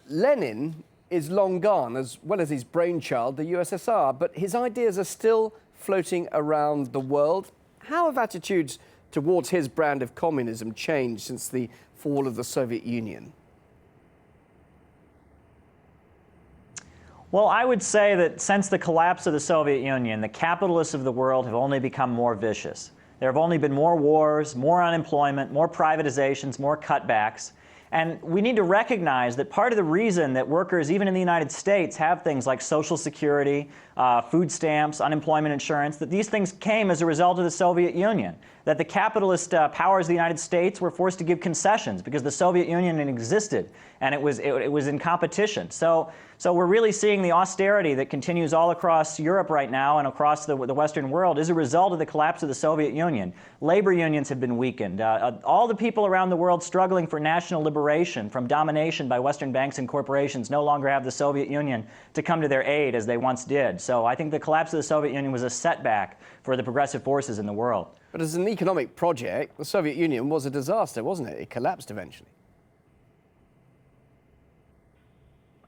Lenin is long gone, as well as his brainchild, the USSR, but his ideas are still floating around the world. How have attitudes towards his brand of communism changed since the fall of the Soviet Union? Well, I would say that since the collapse of the Soviet Union, the capitalists of the world have only become more vicious. There have only been more wars, more unemployment, more privatizations, more cutbacks. And we need to recognize that part of the reason that workers, even in the United States, have things like Social Security, food stamps, unemployment insurance, that these things came as a result of the Soviet Union. That the capitalist powers of the United States were forced to give concessions because the Soviet Union existed and it was in competition. So we're really seeing the austerity that continues all across Europe right now and across the Western world as a result of the collapse of the Soviet Union. Labor unions have been weakened. All the people around the world struggling for national liberation from domination by Western banks and corporations no longer have the Soviet Union to come to their aid as they once did. So I think the collapse of the Soviet Union was a setback for the progressive forces in the world. But as an economic project, the Soviet Union was a disaster, wasn't it? It collapsed eventually.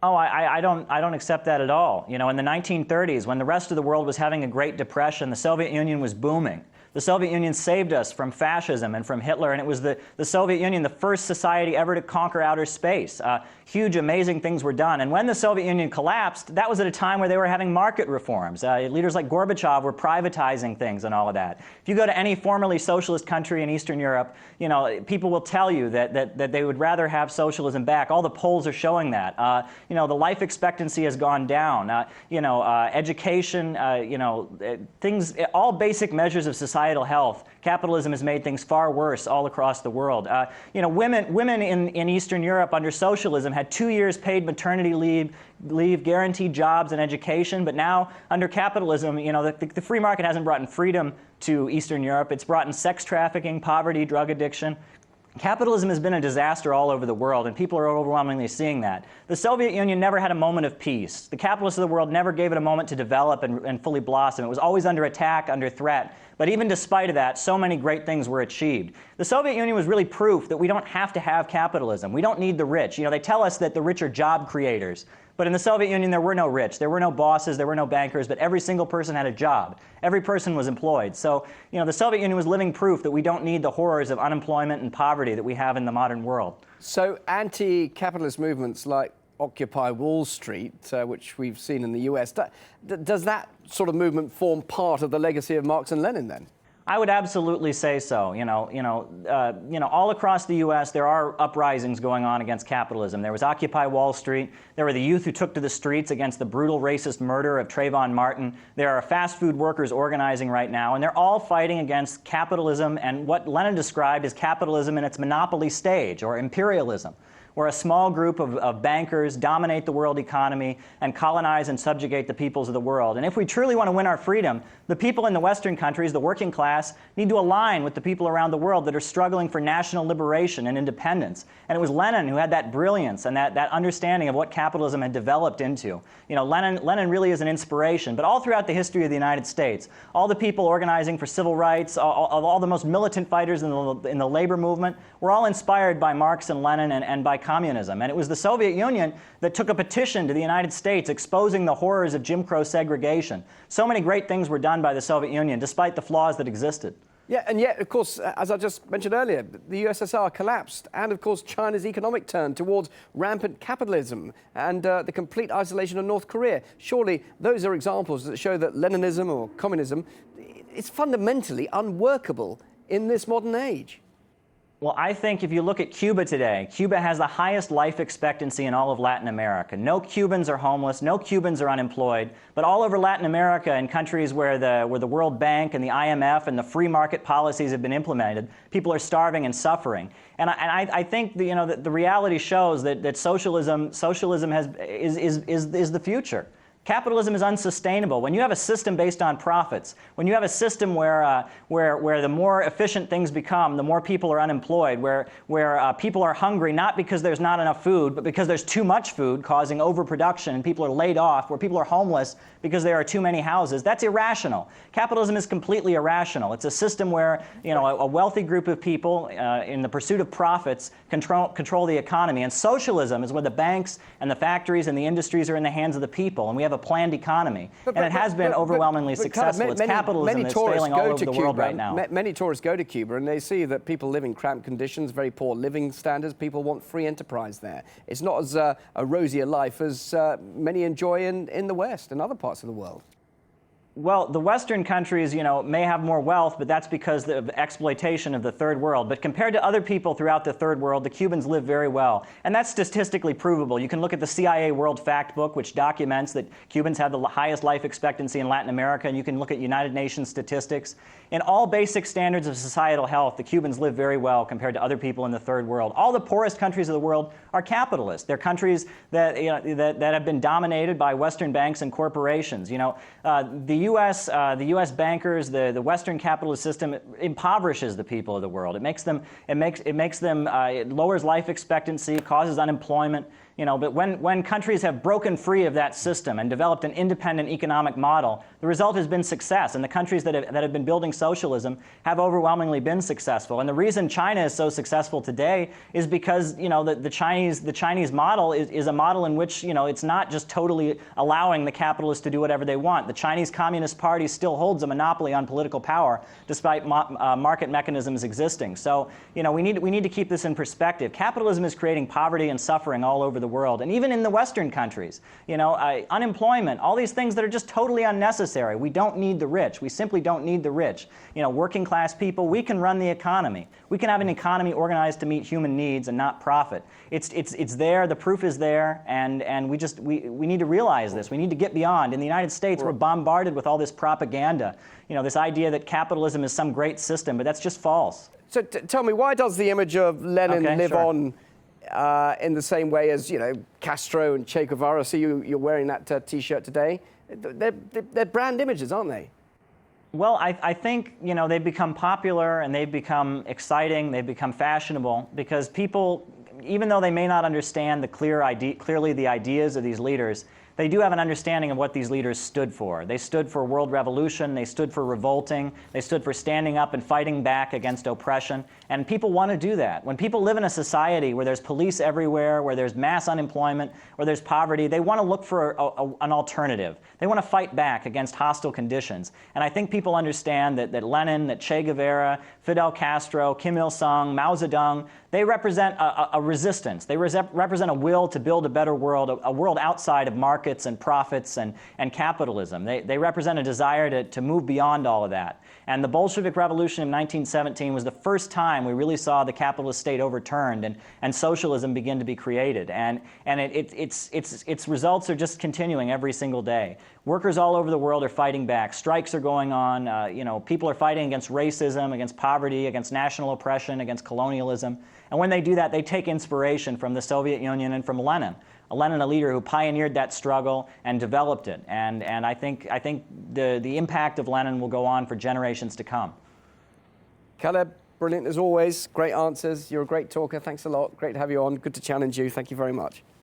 Oh, I don't accept that at all. You know, in the 1930s, when the rest of the world was having a Great Depression, the Soviet Union was booming. The Soviet Union saved us from fascism and from Hitler, and it was the Soviet Union, the first society ever to conquer outer space. Huge, amazing things were done. And when the Soviet Union collapsed, that was at a time where they were having market reforms. Leaders like Gorbachev were privatizing things and all of that. If you go to any formerly socialist country in Eastern Europe, you know, people will tell you that they would rather have socialism back. All the polls are showing that. You know, the life expectancy has gone down. Education, things, all basic measures of societal health. Capitalism has made things far worse all across the world. Women in Eastern Europe under socialism had 2 years paid maternity leave, guaranteed jobs and education. But now under capitalism, you know, the free market hasn't brought in freedom to Eastern Europe. It's brought in sex trafficking, poverty, drug addiction. Capitalism has been a disaster all over the world, and people are overwhelmingly seeing that. The Soviet Union never had a moment of peace. The capitalists of the world never gave it a moment to develop and fully blossom. It was always under attack, under threat. But even despite of that, so many great things were achieved. The Soviet Union was really proof that we don't have to have capitalism. We don't need the rich. You know, they tell us that the rich are job creators. But in the Soviet Union, there were no rich. There were no bosses. There were no bankers. But every single person had a job. Every person was employed. So, you know, the Soviet Union was living proof that we don't need the horrors of unemployment and poverty that we have in the modern world. So anti-capitalist movements like Occupy Wall Street, which we've seen in the US, does that sort of movement form part of the legacy of Marx and Lenin then? I would absolutely say so. All across the U.S. there are uprisings going on against capitalism. There was Occupy Wall Street. There were the youth who took to the streets against the brutal racist murder of Trayvon Martin. There are fast food workers organizing right now, and they're all fighting against capitalism and what Lenin described as capitalism in its monopoly stage, or imperialism, where a small group of bankers dominate the world economy and colonize and subjugate the peoples of the world. And if we truly want to win our freedom, the people in the Western countries, the working class, need to align with the people around the world that are struggling for national liberation and independence. And it was Lenin who had that brilliance and that understanding of what capitalism had developed into. You know, Lenin really is an inspiration. But all throughout the history of the United States, all the people organizing for civil rights, all the most militant fighters in the labor movement, were all inspired by Marx and Lenin and by communism. And it was the Soviet Union that took a petition to the United States exposing the horrors of Jim Crow segregation. So many great things were done by the Soviet Union, despite the flaws that existed. Yeah, and yet, of course, as I just mentioned earlier, the USSR collapsed, and of course China's economic turn towards rampant capitalism and the complete isolation of North Korea. Surely those are examples that show that Leninism or communism is fundamentally unworkable in this modern age. Well, I think if you look at Cuba today, Cuba has the highest life expectancy in all of Latin America. No Cubans are homeless, no Cubans are unemployed, but all over Latin America, in countries where the World Bank and the IMF and the free market policies have been implemented, people are starving and suffering. And I think the reality shows that socialism is the future. Capitalism is unsustainable. When you have a system based on profits, when you have a system where the more efficient things become, the more people are unemployed, where people are hungry not because there's not enough food, but because there's too much food causing overproduction and people are laid off, where people are homeless because there are too many houses, that's irrational. Capitalism is completely irrational. It's a system where a wealthy group of people in the pursuit of profits control the economy. And socialism is where the banks and the factories and the industries are in the hands of the people, and we have a planned economy. And it has been overwhelmingly successful. It's capitalism that's failing all over the world right now. Many tourists go to Cuba and they see that people live in cramped conditions, very poor living standards. People want free enterprise there. It's not as a rosier life as many enjoy in the West and other parts of the world. Well, the Western countries, may have more wealth, but that's because of exploitation of the Third World. But compared to other people throughout the Third World, the Cubans live very well. And that's statistically provable. You can look at the CIA World Fact Book, which documents that Cubans have the highest life expectancy in Latin America, and you can look at United Nations statistics. In all basic standards of societal health, the Cubans live very well compared to other people in the Third World. All the poorest countries of the world are capitalist. They're countries that have been dominated by Western banks and corporations. The U.S. bankers, the Western capitalist system impoverishes the people of the world. It lowers life expectancy, causes unemployment. But when countries have broken free of that system and developed an independent economic model, the result has been success. And the countries that have been building socialism have overwhelmingly been successful. And the reason China is so successful today is because the Chinese model is a model in which it's not just totally allowing the capitalists to do whatever they want. The Chinese Communist Party still holds a monopoly on political power, despite market mechanisms existing. So we need to keep this in perspective. Capitalism is creating poverty and suffering all over the world, and even in the Western countries. Unemployment, all these things that are just totally unnecessary. We don't need the rich. We simply don't need the rich. Working class people, we can run the economy. We can have an economy organized to meet human needs and not profit. It's there, the proof is there, and we need to realize this. We need to get beyond. In the United States, we're bombarded with all this propaganda, this idea that capitalism is some great system, but that's just false. So tell me, why does the image of Lenin live on in the same way as, Castro and Che Guevara? See, you're wearing that T-shirt today. They're brand images, aren't they? Well, I think, they've become popular and they've become exciting, they've become fashionable because people, even though they may not understand clearly the ideas of these leaders, they do have an understanding of what these leaders stood for. They stood for world revolution, they stood for revolting, they stood for standing up and fighting back against oppression, and people want to do that. When people live in a society where there's police everywhere, where there's mass unemployment, where there's poverty, they want to look for an alternative. They want to fight back against hostile conditions. And I think people understand that Lenin, that Che Guevara, Fidel Castro, Kim Il-sung, Mao Zedong, they represent a resistance. They represent a will to build a better world, a world outside of markets and profits and capitalism. They represent a desire to move beyond all of that. And the Bolshevik Revolution of 1917 was the first time we really saw the capitalist state overturned and socialism begin to be created. And its results are just continuing every single day. Workers all over the world are fighting back. Strikes are going on. People are fighting against racism, against poverty, against national oppression, against colonialism. And when they do that, they take inspiration from the Soviet Union and from Lenin. Lenin, a leader who pioneered that struggle and developed it. And I think the impact of Lenin will go on for generations to come. Caleb, brilliant as always. Great answers. You're a great talker. Thanks a lot. Great to have you on. Good to challenge you. Thank you very much.